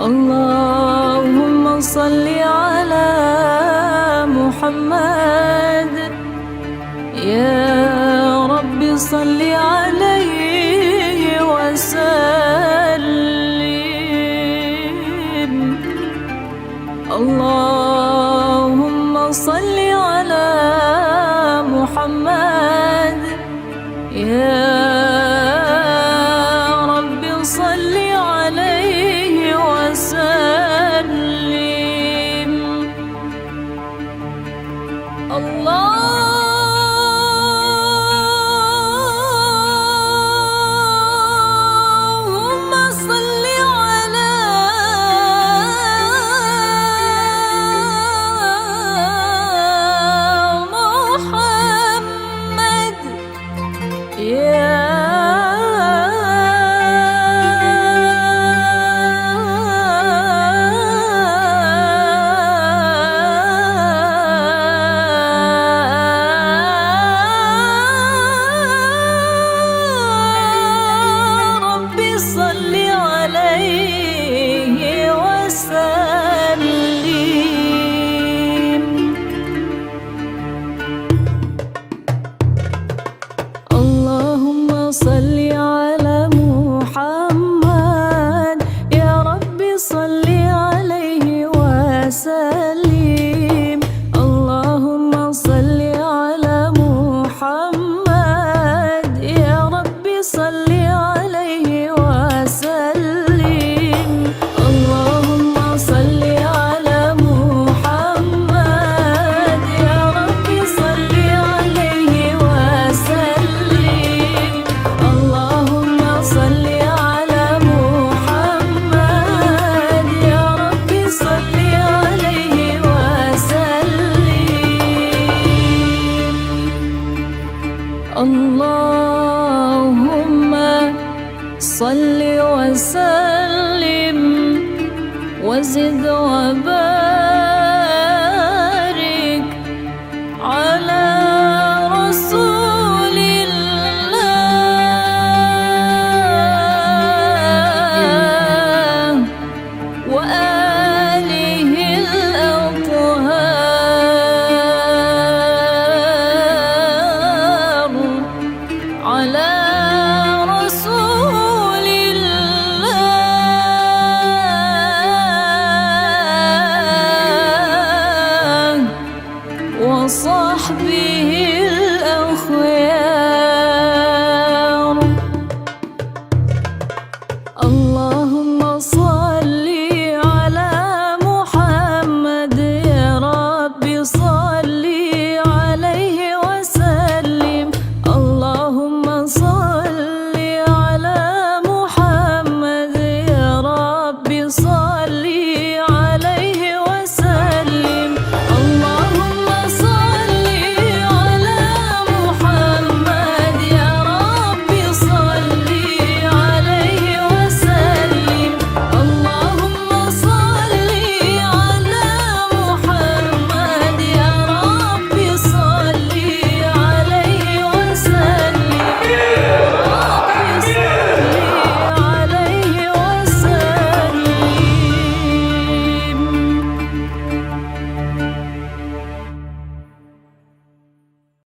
اللهم صل على محمد، يا رب صل عليه وسلم. اللهم صل على محمد، يا رب صل عليه وسلم. اللهم صل على محمد، يا صل عليه وسلم. اللهم صل على محمد، يا رب صل عليه وسلم. اللهم صل على محمد، يا رب صل عليه وسلم. اللهم صل على محمد، يا رب صل عليه وسلم. اللهم صل على محمد، يا رب صل عليه وسلم. اللهم صل وسلم وزد وبارك